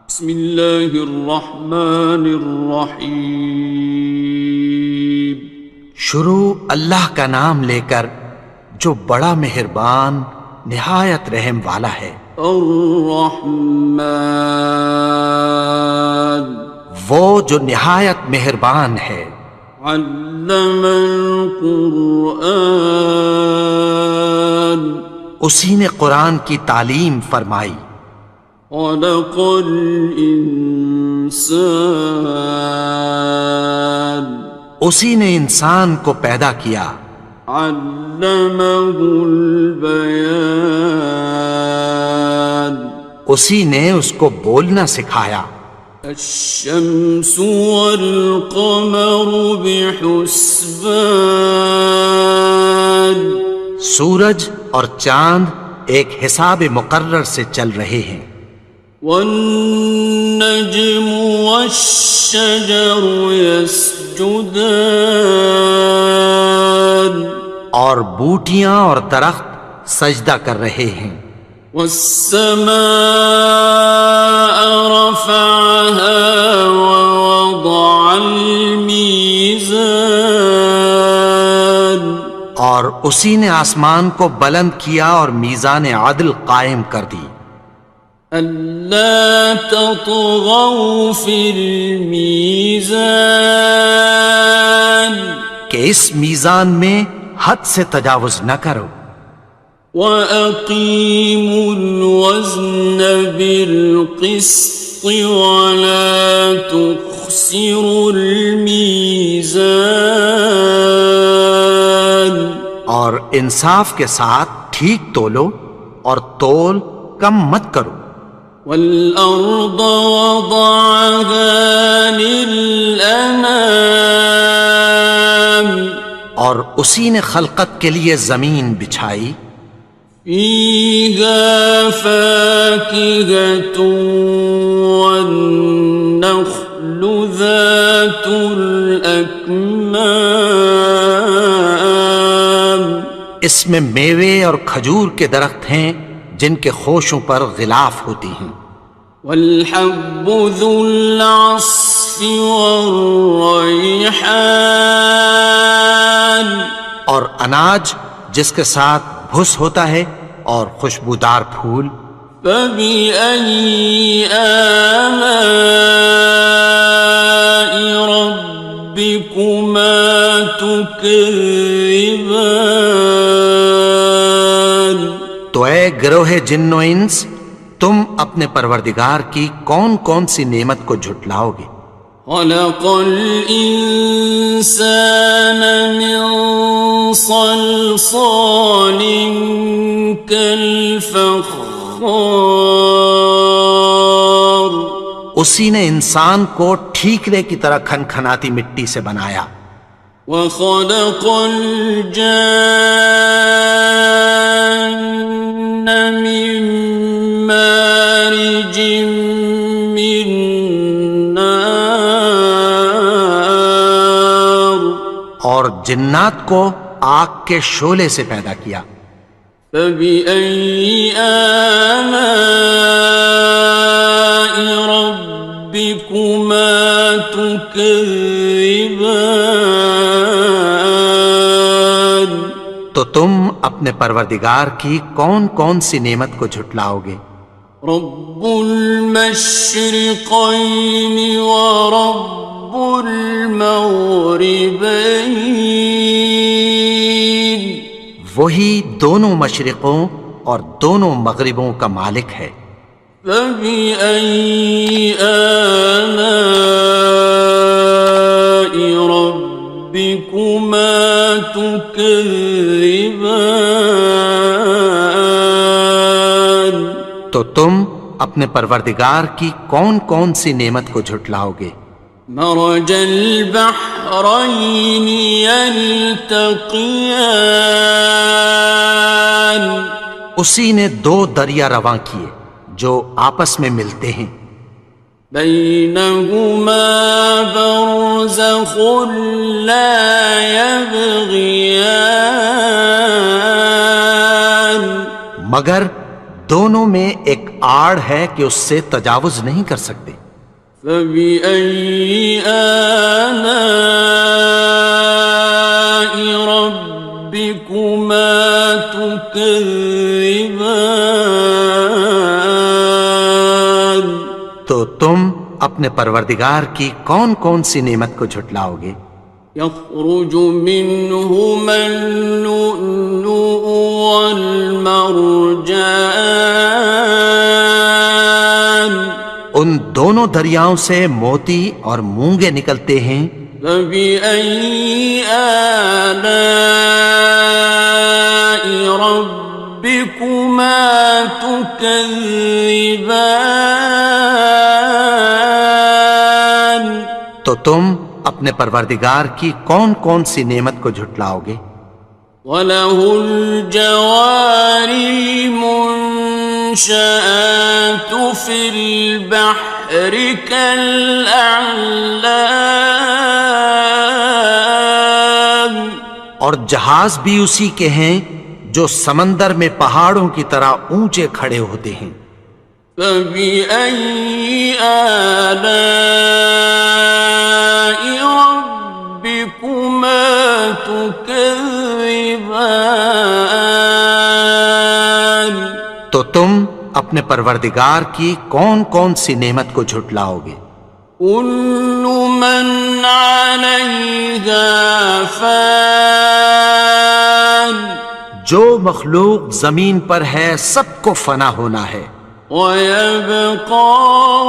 بسم اللہ الرحمن الرحیم۔ شروع اللہ کا نام لے کر جو بڑا مہربان نہایت رحم والا ہے۔ الرحمن، وہ جو نہایت مہربان ہے۔ علم القرآن، اسی نے قرآن کی تعلیم فرمائی۔ خلق الانسان، اسی نے انسان کو پیدا کیا۔ علمہ البیان، اسی نے اس کو بولنا سکھایا۔ الشمس والقمر بحسبان، سورج اور چاند ایک حساب مقرر سے چل رہے ہیں۔ والنجم والشجر يسجدان، اور بوٹیاں اور درخت سجدہ کر رہے ہیں۔ والسماء رفعها ووضع الميزان، اور اسی نے آسمان کو بلند کیا اور میزان عدل قائم کر دی۔ ألا تطغوا في الميزان، کہ اس میزان میں حد سے تجاوز نہ کرو۔ وَأَقِيمُوا الْوَزْنَ بِالْقِسْطِ وَلَا تُخْسِرُوا الْمِيزَانَ، اور انصاف کے ساتھ ٹھیک تولو اور تول کم مت کرو۔ وَالْأَرْضَ وَضَعَهَا لِلْأَنَامِ، اور اسی نے خلقت کے لیے زمین بچھائی۔ فِيهَا فَاكِهَةٌ وَالنَّخْلُ ذَاتُ الْأَكْمَامِ، اس میں میوے اور کھجور کے درخت ہیں جن کے خوشوں پر غلاف ہوتی ہیں۔ وَالْحَبُّ ذُو الْعَصْفِ وَالرَّيْحَانِ، اور اناج جس کے ساتھ بھس ہوتا ہے اور خوشبودار پھول۔ فَبِأَيِّ آلَاءِ رَبِّكُمَا تُكَذِّبَانِ، تو اے گروہ جن و انس، تم اپنے پروردگار کی کون کون سی نعمت کو جھٹلاؤ گے؟ خَلَقَ الْإِنسَانَ مِنْ صَلْصَالٍ كَالْفَخَّارِ، اسی نے انسان کو ٹھیکرے کی طرح کھنکھناتی مٹی سے بنایا۔ وَخَلَقَ الْجَانَّ مِن مَّارِجٍ مِّن نَّارٍ، اور جنات کو آگ کے شعلے سے پیدا کیا۔ فَبِأَيِّ آلَاءِ رَبِّكُمَا تُكَذِّبَانِ، تو تم اپنے پروردگار کی کون کون سی نعمت کو جھٹلاؤ گے؟ رب المشرقين ورب المغربين، وہی دونوں مشرقوں اور دونوں مغربوں کا مالک ہے۔ فَبِأَيِّ آلَاءِ رَبِّكُمَا تُكَذِّبَانِ، تو تم اپنے پروردگار کی کون کون سی نعمت کو جھٹلاؤ گے؟ مرج البحرين يلتقيان، اسی نے دو دریا رواں کیے جو آپس میں ملتے ہیں۔ بينهما برزخ لا يبغيان، مگر دونوں میں ایک آڑ ہے کہ اس سے تجاوز نہیں کر سکتے۔ فبأي آلاء ربكما تكذبان؟ تو تم اپنے پروردگار کی کون کون سی نعمت کو جھٹلاؤ گے؟ يخرج منهما اللؤلؤ والمرجان ان دونوں دریاؤں سے موتی اور مونگے نکلتے ہیں۔ فبأي آلاء ربكما تكذبان؟ تو تم اپنے پروردگار کی کون کون سی نعمت کو جھٹلاؤ گے؟ وَلَهُ الْجَوَارِ الْمُنشَآتُ فِي الْبَحْرِ كَالْأَعْلَامِ، اور جہاز بھی اسی کے ہیں جو سمندر میں پہاڑوں کی طرح اونچے کھڑے ہوتے ہیں۔ فَبِأَيِّ آلَاءِ رَبِّكُمَا تُكَذِّبَانِ؟ تو تم اپنے پروردگار کی کون کون سی نعمت کو جھٹلاؤ گے؟ كُلُّ مَنْ عَلَيْهَا فَانٍ، جو مخلوق زمین پر ہے سب کو فنا ہونا ہے۔ وَيَبْقَى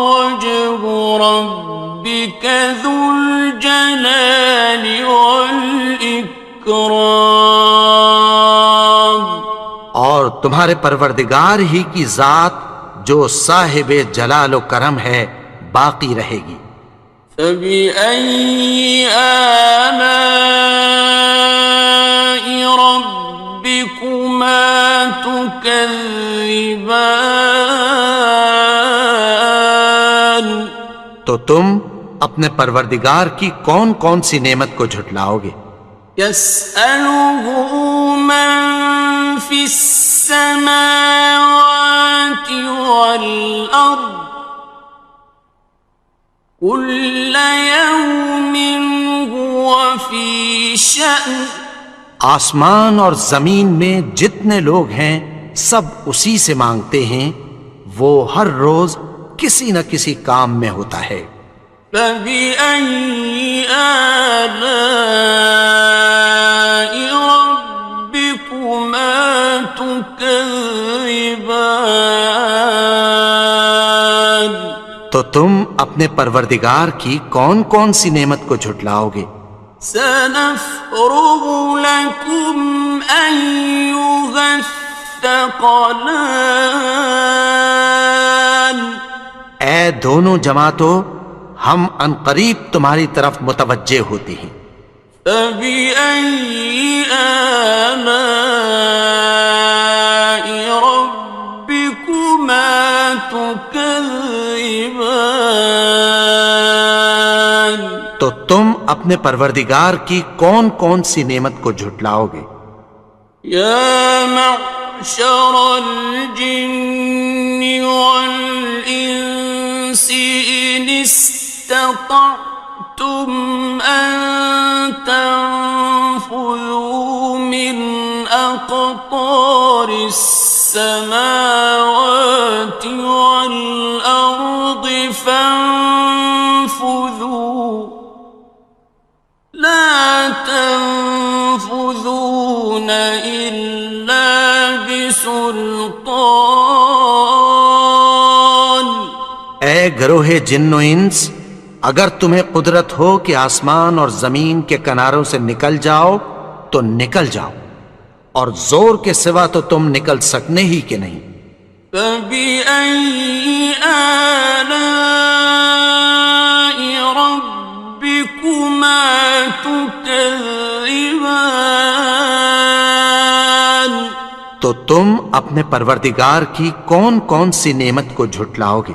وَجْهُ رَبِّكَ ذُو الْجَلَالِ وَالْإِكْرَامِ، اور تمہارے پروردگار ہی کی ذات جو صاحب جلال و کرم ہے باقی رہے گی۔ فَبِأَيِّ آلَاءِ رَبِّكُمَا تُكَذِّبَانِ؟ تو تم اپنے پروردگار کی کون کون سی نعمت کو جھٹلاؤ گے؟ يَسْأَلُهُ مَن فِي السَّمَاوَاتِ وَالْأَرْضِ كُلَّ يَوْمٍ هُوَ فِي شَأْنٍ، آسمان اور زمین میں جتنے لوگ ہیں سب اسی سے مانگتے ہیں، وہ ہر روز کسی نہ کسی کام میں ہوتا ہے۔ فَبِأَيِّ آلَاءِ رَبِّكُمَا تُكَذِّبَانِ؟ تو تم اپنے پروردگار کی کون کون سی نعمت کو جھٹلاؤ گے؟ سَنَفْرُغُ لَكُمْ أَيُّهَ الثَّقَلَانِ؟ اے دونوں جماعتوں، ہم عنقریب تمہاری طرف متوجہ ہوتے ہیں۔ فَبِأَيِّ آلَاءِ رَبِّكُمَا تُكَذِّبَانِ؟ تو تم اپنے پروردگار کی کون کون سی نعمت کو جھٹلاؤ گے؟ يَا مَعْشَرَ الْجِنِّ وَالْإِنسِ إِنِ اسْتَطَعْتُمْ أَن تَنفُذُوا مِنْ أَقْطَارِ السَّمَاوَاتِ وَالْأَرْضِ فَانفُذُوا لَا تَنفُذُونَ إِلَّا بِسُلْطَانٍ۔ اے گروہ جن و انس، اگر تمہیں قدرت ہو کہ آسمان اور زمین کے کناروں سے نکل جاؤ تو نکل جاؤ، اور زور کے سوا تو تم نکل سکنے ہی کہ نہیں۔ فَبِأَيِّ آلَاءِ رَبِّكُمَا تُكَذِّبَانِ؟ تو تم اپنے پروردگار کی کون کون سی نعمت کو جھٹلاؤ گے؟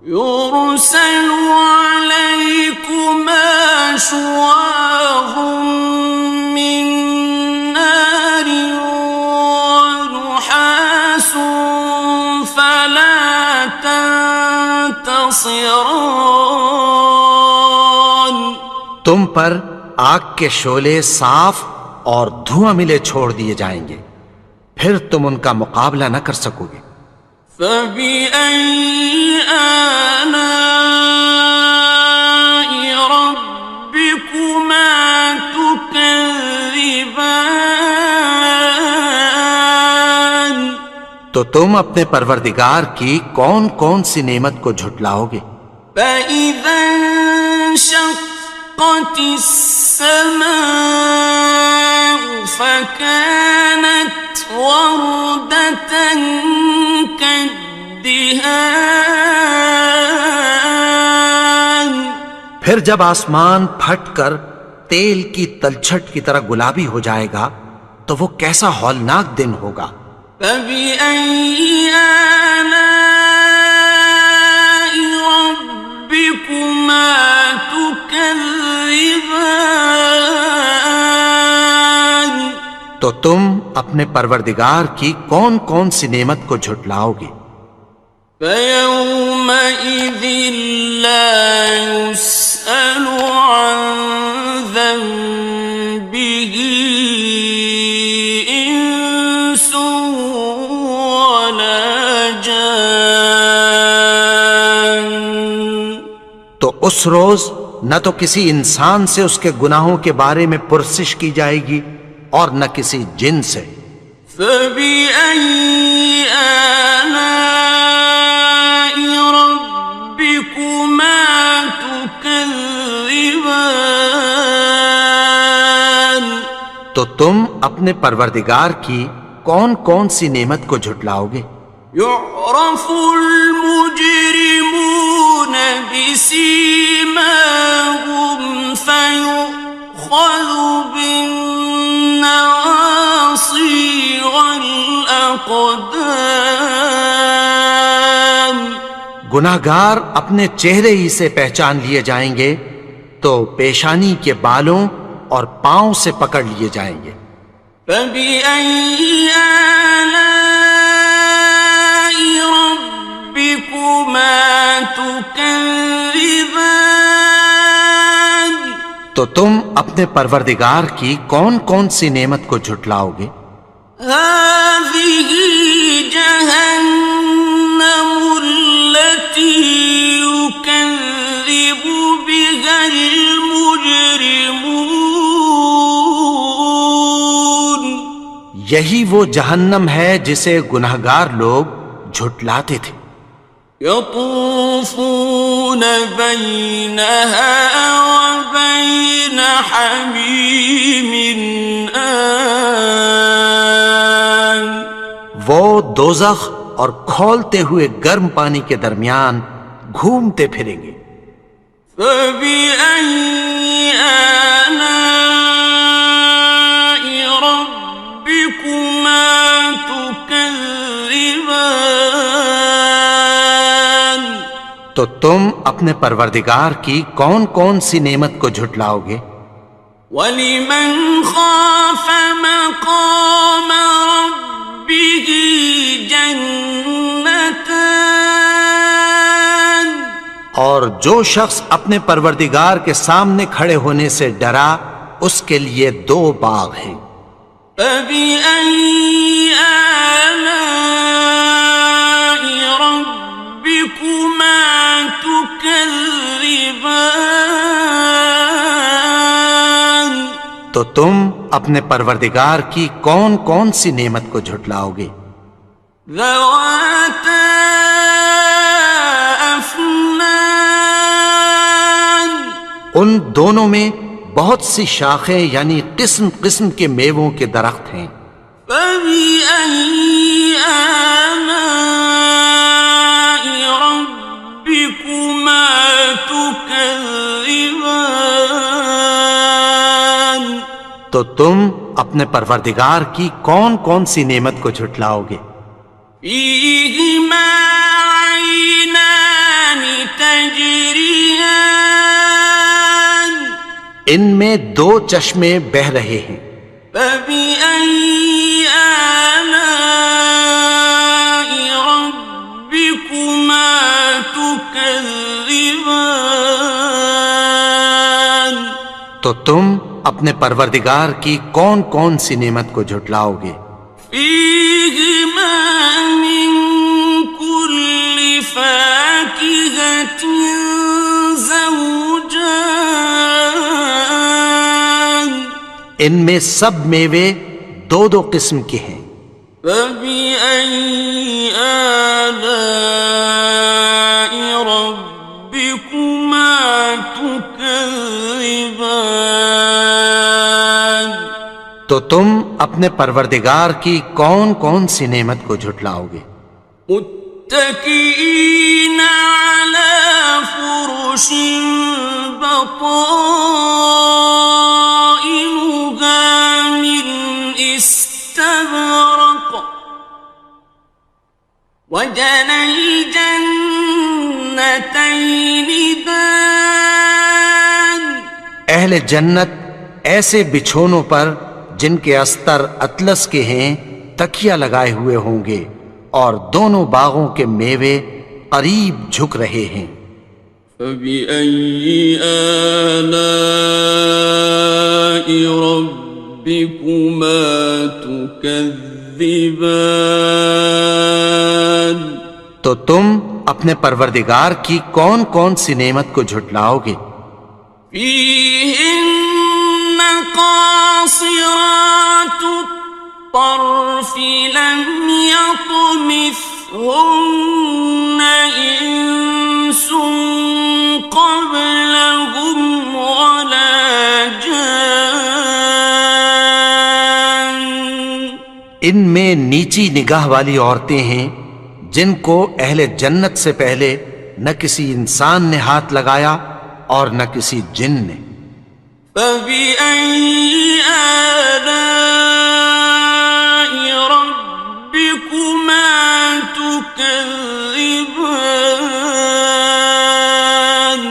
يُرْسَلُ عَلَيْكُمَا شُوَاظٌ مِّن نَّارٍ وَنُحَاسٌ فَلَا خصران. تم پر آگ کے شعلے صاف اور دھواں ملے چھوڑ دیے جائیں گے، پھر تم ان کا مقابلہ نہ کر سکو گے۔ فبأي آلاء ربكما تكذبان. تو تم اپنے پروردگار کی کون کون سی نعمت کو جھٹلاؤ گے؟ فإذا انشقت السماء فكانت وردة كالدهان. پھر جب آسمان پھٹ کر تیل کی تلچھٹ کی طرح گلابی ہو جائے گا تو وہ کیسا ہولناک دن ہوگا۔ فبأي آلاء ربكما تكذبان. تو تم اپنے پروردگار کی کون کون سی نعمت کو جھٹلاؤ گے؟ فيومئذ لا يسأل عن ذنبه إنس ولا جان. تو اس روز نہ تو کسی انسان سے اس کے گناہوں کے بارے میں پرسش کی جائے گی اور نہ کسی جن سے۔ فبأي آلاء ربكما تكذبان. تو تم اپنے پروردگار کی کون کون سی نعمت کو جھٹلاؤ گے؟ يعرف المجرمون بسيماهم فيؤخذ بالنواصي والأقدام. گناہگار اپنے چہرے ہی سے پہچان لیے جائیں گے تو پیشانی کے بالوں اور پاؤں سے پکڑ لیے جائیں گے۔ فبأي آلاء ربكما تكذبان. تو تم اپنے پروردگار کی کون کون سی نعمت کو جھٹلاؤ گے؟ هذه جهنم التي يكذب بها المجرمون. یہی وہ جہنم ہے جسے گناہگار لوگ جھٹلاتے تھے۔ يطوفون بينها وبين حميم آن. وہ دوزخ اور کھولتے ہوئے گرم پانی کے درمیان گھومتے پھریں گے۔ فبأي آلاء ربكما تكذبان. تو تم اپنے پروردگار کی کون کون سی نعمت کو جھٹلاؤ گے؟ وَلِمَنْ خَافَ مَقَامَ رَبِّهِ جَنَّتَانِ. اور جو شخص اپنے پروردگار کے سامنے کھڑے ہونے سے ڈرا اس کے لیے دو باغ ہیں۔ فَبِأَيِّ آلَاءِ رَبِّكُمَا تُكَذِّبَانِ. تو تم اپنے پروردگار کی کون کون سی نعمت کو جھٹلاؤ گے؟ ذَوَاتَا أَفْنَانٍ. ان دونوں میں بہت سی شاخیں یعنی قسم قسم کے میووں کے درخت ہیں۔ فَبِأَيِّ آلَاءِ رَبِّكُمَا تُكَذِّبَانِ. تو تم اپنے پروردگار کی کون کون سی نعمت کو جھٹلاؤ گے؟ فِيهِمَا عَيْنَانِ تَجْرِيَانِ. ان میں دو چشمے بہہ رہے ہیں۔ فَبِأَيِّ آلَاءِ رَبِّكُمَا تُكَذِّبَانِ. تم اپنے پروردگار کی کون کون سی نعمت کو جھٹلاؤ گے؟ فيهما من كل فاكهة زوجان ان میں سب میوے دو دو قسم کے ہیں۔ فبأي آلاء ربكما تكذبان تو تم اپنے پروردگار کی کون کون سی نعمت کو جھٹلاؤ گے؟ متكئين على فرش بطائنها من استبرق وجنى الجنتين دان اہل جنت ایسے بچھونوں پر جن کے استر اطلس کے ہیں تکیہ لگائے ہوئے ہوں گے، اور دونوں باغوں کے میوے قریب جھک رہے ہیں۔ فبأي آلاء ربكما تكذبان تو تم اپنے پروردگار کی کون کون سی نعمت کو جھٹلاؤ گے؟ فيهن قاصرات الطرف لم يطمثهن إنس قبلهم ولا جان ان میں نیچی نگاہ والی عورتیں ہیں جن کو اہل جنت سے پہلے نہ کسی انسان نے ہاتھ لگایا اور نہ کسی جن نے۔ فبأي آلاء ربكما تكذبان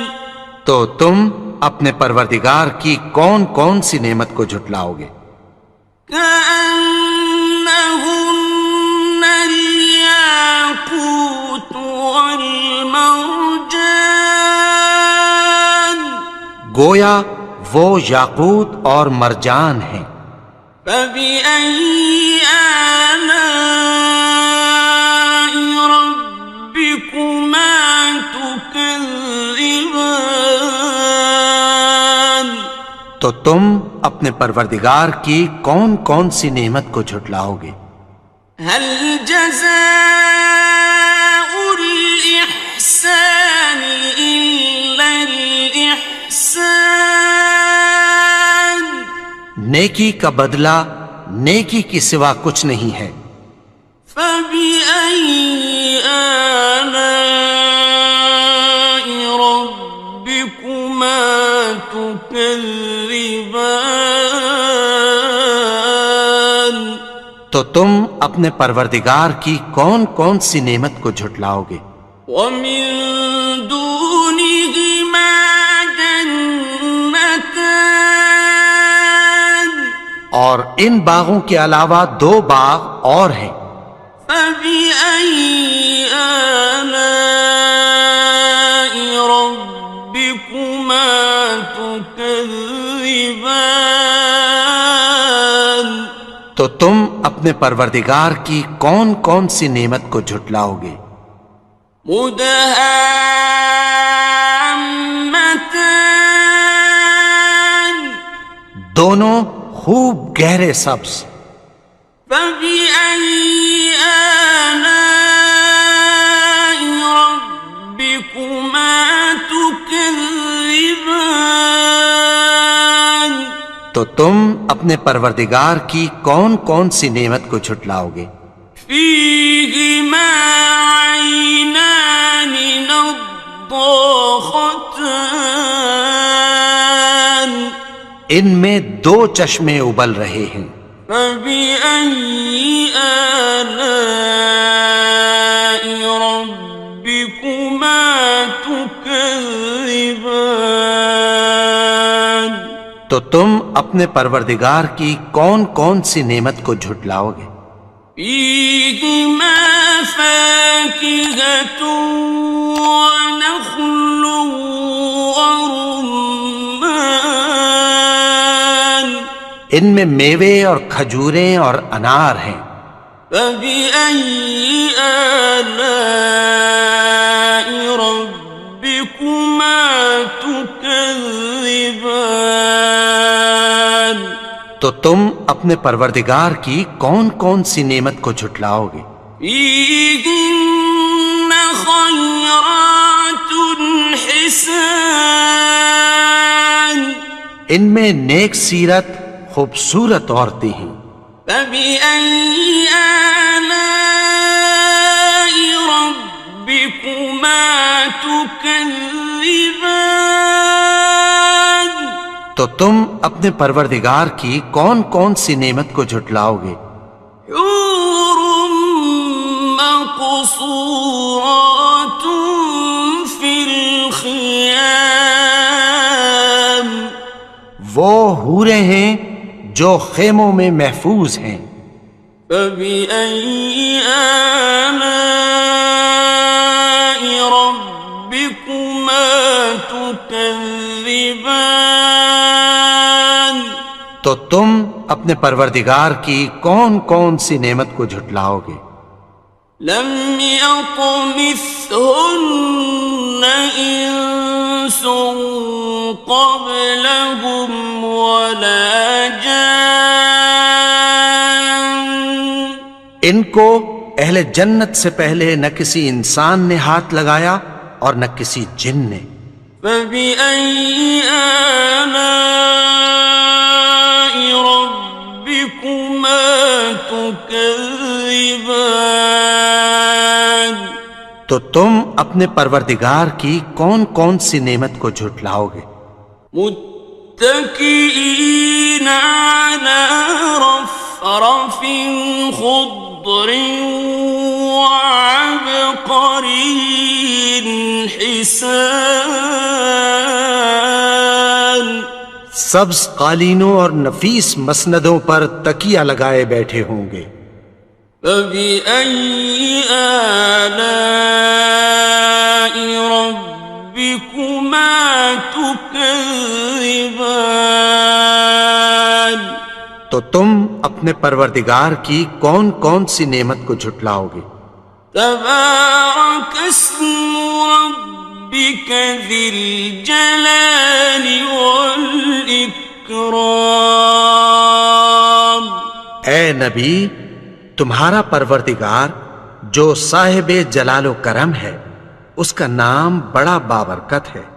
تو تم اپنے پروردگار کی کون کون سی نعمت کو جھٹلاؤ گے؟ كأنهن الياقوت والمرجان گویا وہ یاقوت اور مرجان ہیں۔ فبأي آلاء ربكما تكذبان تو تم اپنے پروردگار کی کون کون سی نعمت کو جھٹلاؤ گے؟ هل جزاء الإحسان إلا الإحسان نیکی کا بدلہ نیکی کی سوا کچھ نہیں ہے۔ فبأي آلاء ربكما تكذبان تو تم اپنے پروردگار کی کون کون سی نعمت کو جھٹلاؤ گے؟ ومن دونهما جنتان اور ان باغوں کے علاوہ دو باغ اور ہیں۔ فبأي آلاء ربكما تكذبان تو تم اپنے پروردگار کی کون کون سی نعمت کو جھٹلاؤ گے؟ مدهامتان دونوں خوب گہرے سبز۔ فبأي آلاء ربكما تكذبان تو تم اپنے پروردگار کی کون کون سی نعمت کو جھٹلاؤ گے؟ فيهما عينان نضاختان ان میں دو چشمے ابل رہے ہیں۔ فبأي آلاء ربكما تكذبان تو تم اپنے پروردگار کی کون کون سی نعمت کو جھٹلاؤ گے؟ فيهما فاكهة ونخل ورمان ان میں میوے اور کھجوریں اور انار ہیں۔ فبأي آلاء ربكما تكذبان؟ تو تم اپنے پروردگار کی کون کون سی نعمت کو جھٹلاؤ گے؟ فيهن خيرات حسان، ان میں نیک سیرت خوبصورت عورتیں ہیں۔ فبأي آلاء ربكما تكذبان؟ تو تم اپنے پروردگار کی کون کون سی نعمت کو جھٹلاؤ گے؟ حور مقصورات في الخيام، وہ حوریں ہیں جو خیموں میں محفوظ ہیں۔ فبأي آلاء ربكما تكذبان؟ تو تم اپنے پروردگار کی کون کون سی نعمت کو جھٹلاؤ گے؟ لم يطمثهن إنس قبلهم ولا جان، ان کو اہل جنت سے پہلے نہ کسی انسان نے ہاتھ لگایا اور نہ کسی جن نے۔ فبأي آلاء ربكما تكذبان؟ تو تم اپنے پروردگار کی کون کون سی نعمت کو جھٹلاؤ گے؟ متكئين على رفرف خضر وعبقري حسان، سبز قالینوں اور نفیس مسندوں پر تکیہ لگائے بیٹھے ہوں گے۔ فبأي آلاء ربكما تكذبان؟ تو تم اپنے پروردگار کی کون کون سی نعمت کو جھٹلاؤ گے؟ تبارك اسم ربك ذي الجلال والإكرام۔ اے نبی، تمہارا پروردگار جو صاحب جلال و کرم ہے، اس کا نام بڑا بابرکت ہے۔